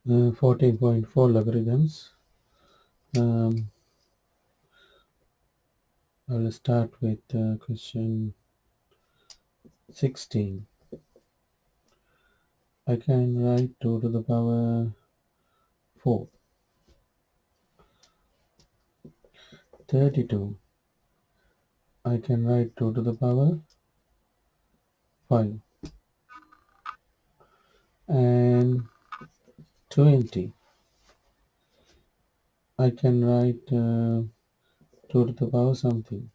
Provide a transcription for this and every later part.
14.4 logarithms. I will start with question 16. I can write 2 to the power 4. 32. I can write 2 to the power 5. And 20. I can write 2 to the power something.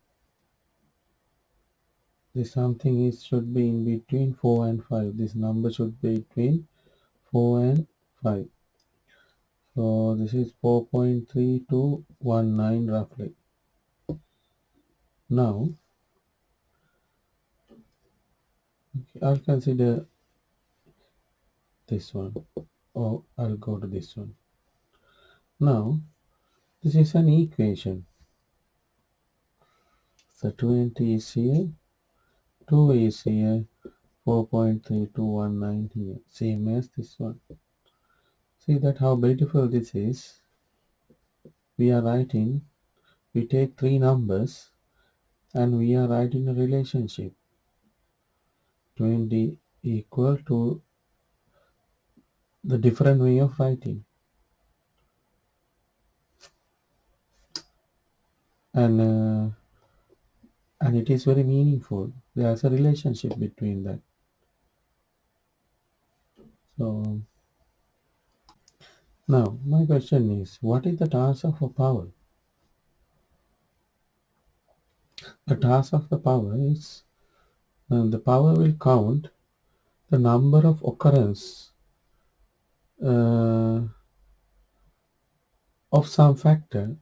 This something is should be in between 4 and 5. This number should be between 4 and 5. So this is 4.3219 roughly. Now I'll consider this one, or I'll go to this one. Now this is an equation. So 20 is here, 2 is here, 4.3219 here, same as this one. See that how beautiful this is. We are writing, we take three numbers and we are writing a relationship. 20 equal to the different way of writing. And it is very meaningful. There's a relationship between that. So now my question is, what is the task of a power? The task of the power is the power will count the number of occurrence uh, of some factor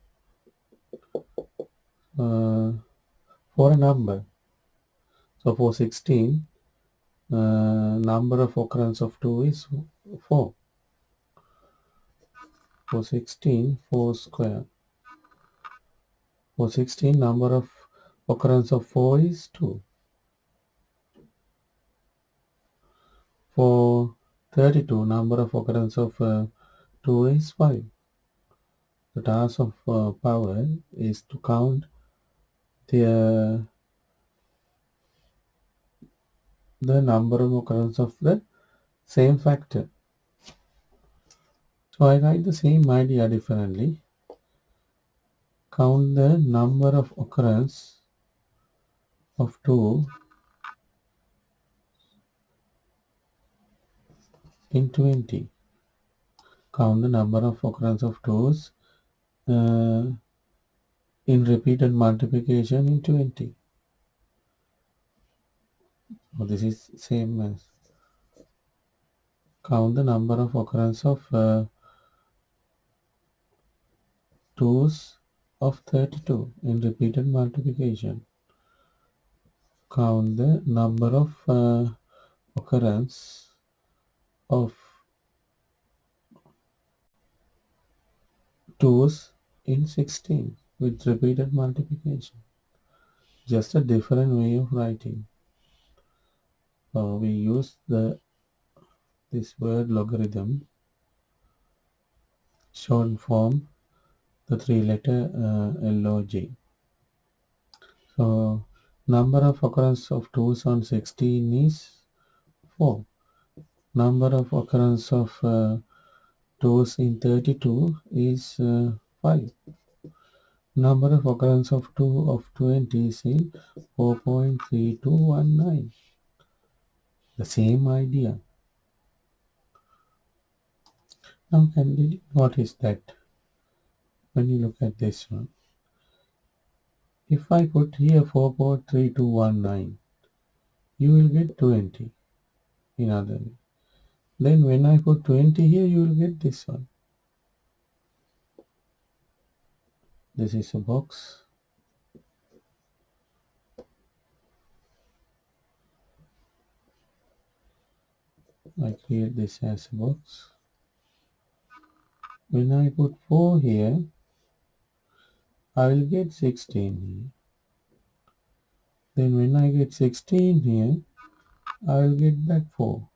for a number. So for 16, number of occurrence of 2 is 4. For 16, 4 square. For 16, number of occurrence of 4 is 2. For 32, number of occurrence of 2 is 5. The task of power is to count the number of occurrence of the same factor. So I write the same idea differently. Count the number of occurrence of 2 in 20. Count the number of occurrence of 2's in repeated multiplication in 20. So this is same as count the number of occurrence of 2's of 32 in repeated multiplication. Count the number of occurrence of 2's in 16 with repeated multiplication. Just a different way of writing. So we use this word logarithm, short form, the three-letter log. So number of occurrence of 2's on 16 is 4. Number of occurrence of 2's in 32 is 5. Number of occurrence of 2 of 20 is in 4.3219. The same idea. Now did you notice that when you look at this one, if I put here 4.3219, you will get 20 in other way. Then when I put 20 here, you will get this one. This is a box. I create this as a box. When I put 4 here, I will get 16 here. Then when I get 16 here, I will get back 4.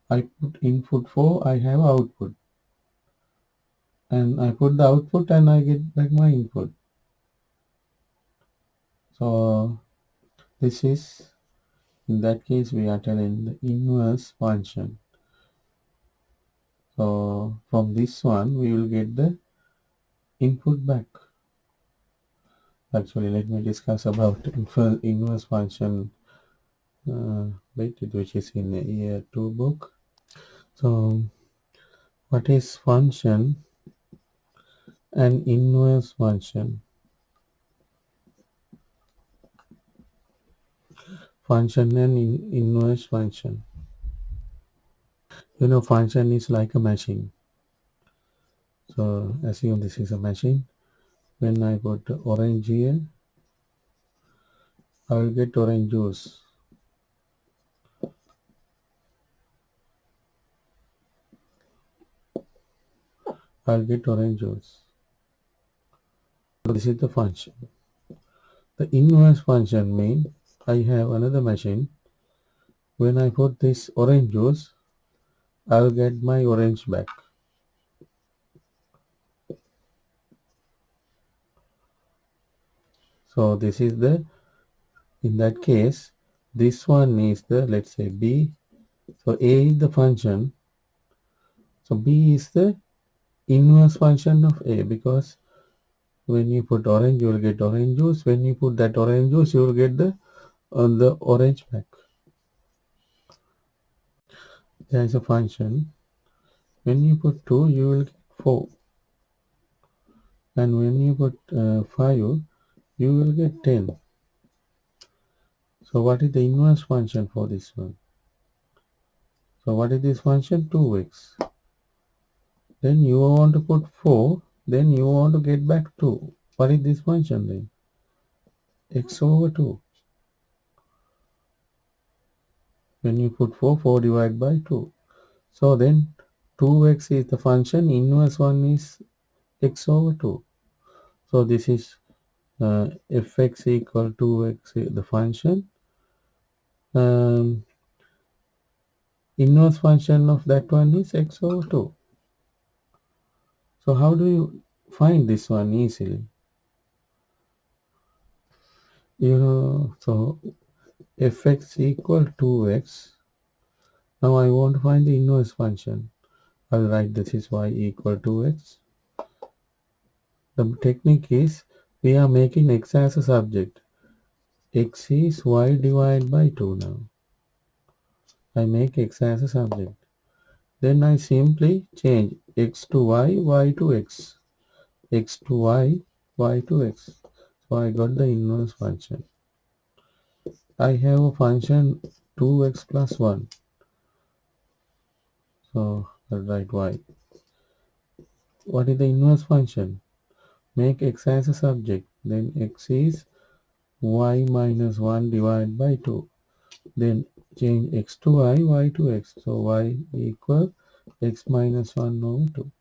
I put input 4, I have output. and I put the output and I get back my input. So this is, in that case, we are telling the inverse function. So from this one, we will get the input back. Actually, let me discuss about inverse function bit, which is in year 2 book. So what is function and inverse function? Function and inverse function. You know, function is like a machine. So assume this is a machine. When I put orange here, I will get orange juice. I'll get orange juice. So this is the function. The inverse function means I have another machine. When I put this orange juice, I'll get my orange back. So this is the, in that case, this one is the, let's say B. So A is the function. So B is the inverse function of A, because when you put orange, you will get orange juice. When you put that orange juice, you will get the orange back. There is a function. When you put 2, you will get 4. And when you put 5, you will get 10. So what is the inverse function for this one? So what is this function? 2x. Then you want to put 4, then you want to get back 2. What is this function then? X over 2. When you put 4, 4 divided by 2. So then 2x is the function, inverse one is x over 2. So this is fx equal to x, the function. Inverse function of that one is x over 2. So how do you find this one easily? You know, so fx equal to x. Now I want to find the inverse function. I'll write this is y equal to x. The technique is we are making x as a subject. X is y divided by 2 now. I make x as a subject. Then I simply change x to y, y to x. X to y, y to x. So I got the inverse function. I have a function 2x plus 1. So I'll write y. What is the inverse function? Make x as a subject. Then x is y minus 1 divided by 2. Then change x to y, y to x. So y equal x minus 1 over 2.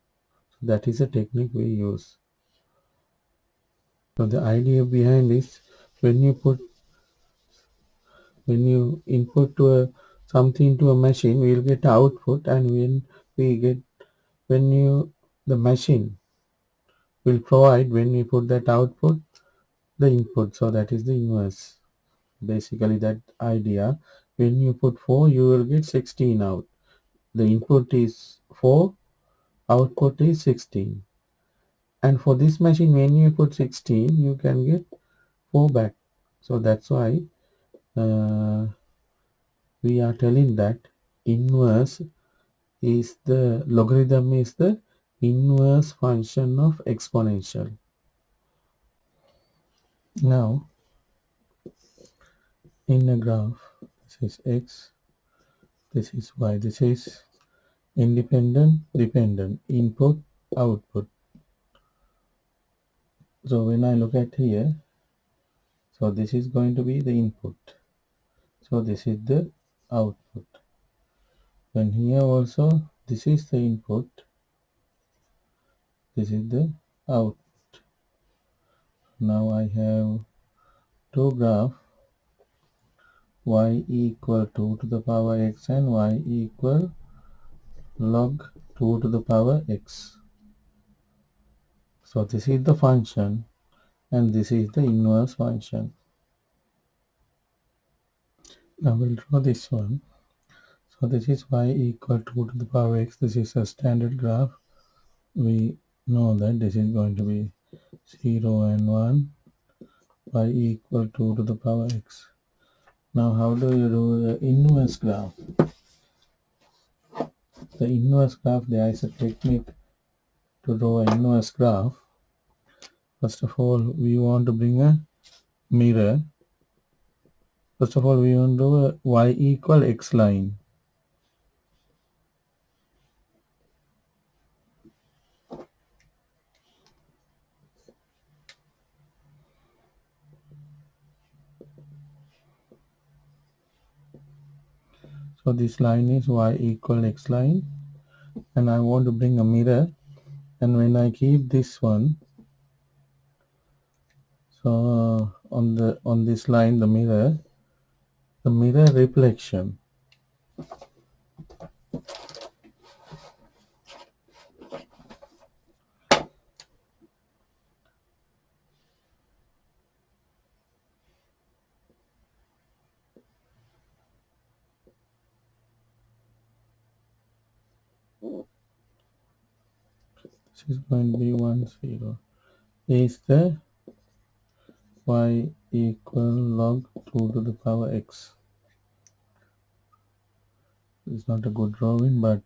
So that is the technique we use. So the idea behind this, when you input to something to a machine, we will get output, and the machine will provide, when we put that output, the input. So that is the inverse. Basically that idea. When you put 4, you will get 16 out. The input is 4, output is 16. And for this machine, when you put 16, you can get 4 back. So that's why we are telling that inverse is the logarithm is the inverse function of exponential. Now in a graph, this is x, this is y, this is independent, dependent, input, output. So when I look at here, so this is going to be the input. So this is the output. Then here also, this is the input, this is the output. Now I have two graphs, y equal 2 to the power x and y equal log 2 to the power x. So this is the function and this is the inverse function. Now we'll draw this one. So this is y equal 2 to the power x. This is a standard graph. We know that this is going to be 0 and 1. Y equal 2 to the power x. Now how do you do the inverse graph? The inverse graph, there is a technique to draw an inverse graph. First of all, we want to bring a mirror. First of all, we want to do a y equal x line. So this line is y equal x line, and I want to bring a mirror. And when I keep this one, so on this line, the mirror reflection. This is going to be 1 0. Is the y equal log 2 to the power x. It's not a good drawing, but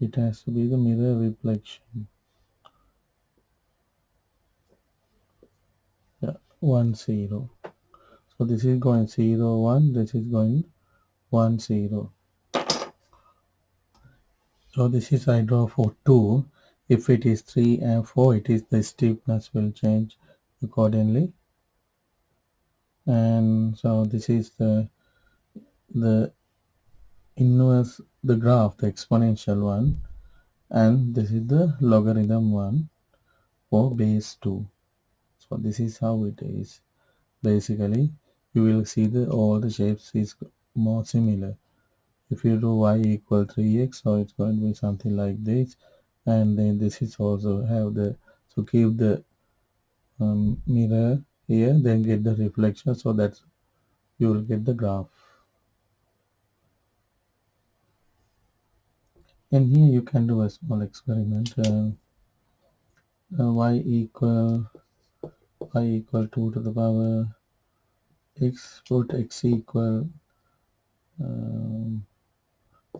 it has to be the mirror reflection. Yeah, 1 0. So this is going 0 1. This is going 1 0. So this is I draw for 2. If it is 3 and 4, it is the steepness will change accordingly. And so this is the inverse, the graph, the exponential one, and this is the logarithm one for base 2. So this is how it is. Basically, you will see the all the shapes is more similar. If you do y equal 3x, so it's going to be something like this, and then this is also have the, so keep the mirror here, then get the reflection, so that you will get the graph. And here you can do a small experiment. Y equal 2 to the power x, put x equal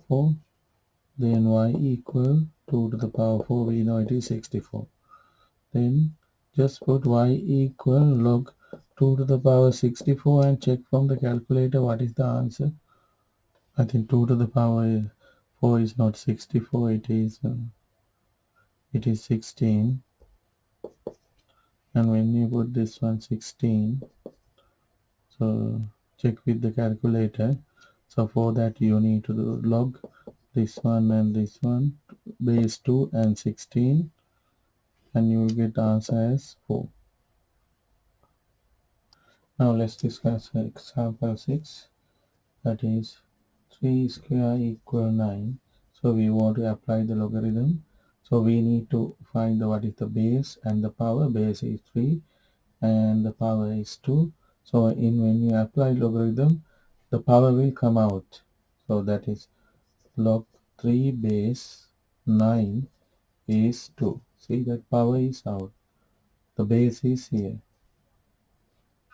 4, then y equal 2 to the power 4, we know it is 64. Then just put y equal log 2 to the power 64 and check from the calculator what is the answer. I think 2 to the power 4 is not 64, it is 16. And when you put this one 16, so check with the calculator. So for that you need to do log this one and this one, base 2 and 16, and you will get answer as 4. Now let's discuss example 6, that is 3 square equal 9. So we want to apply the logarithm. So we need to find what is the base and the power. Base is 3 and the power is 2. So when you apply logarithm, the power will come out. So that is log 3 base 9 is 2. See, that power is out. The base is here.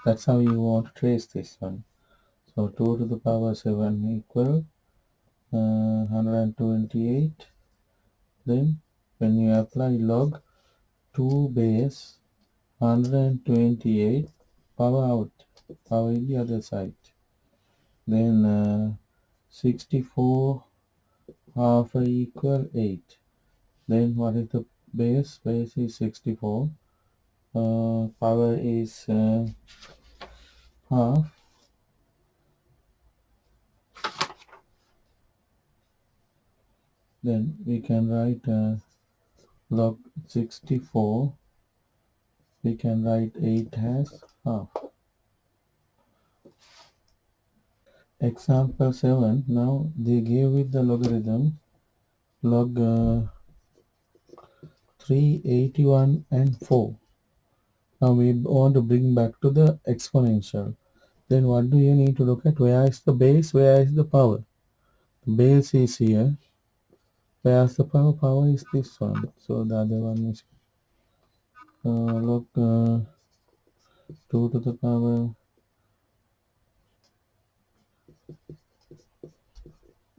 That's how you want to trace this one. So 2 to the power 7 equal 128. Then when you apply log 2 base 128, power out, power in the other side. Then 64 half equal 8. Then what is the base? Base is 64. Power is half. Then we can write log 64. We can write 8 as half. Example 7. Now they gave with the logarithm log 3, 81, and 4. Now we want to bring back to the exponential. Then what do you need to look at? Where is the base? Where is the power? The base is here. Where is the power? Power is this one. So the other one is look 2 to the power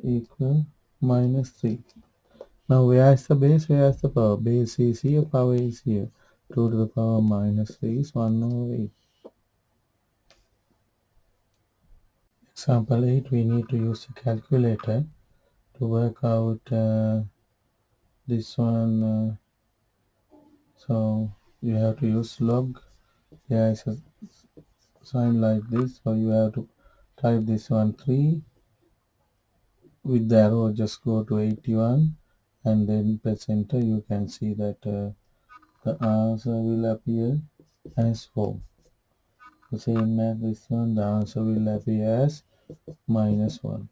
equal minus 3. Now where is the base? Where is the power? Base is here. Power is here. 2 to the power minus 3 is 1 over 8. Example 8, we need to use the calculator to work out this one. So you have to use log. Here is a sign like this. So you have to type this one 3. With the arrow, just go to 81 and then press enter. You can see that the answer will appear as 4. The same as this one, the answer will appear as -1.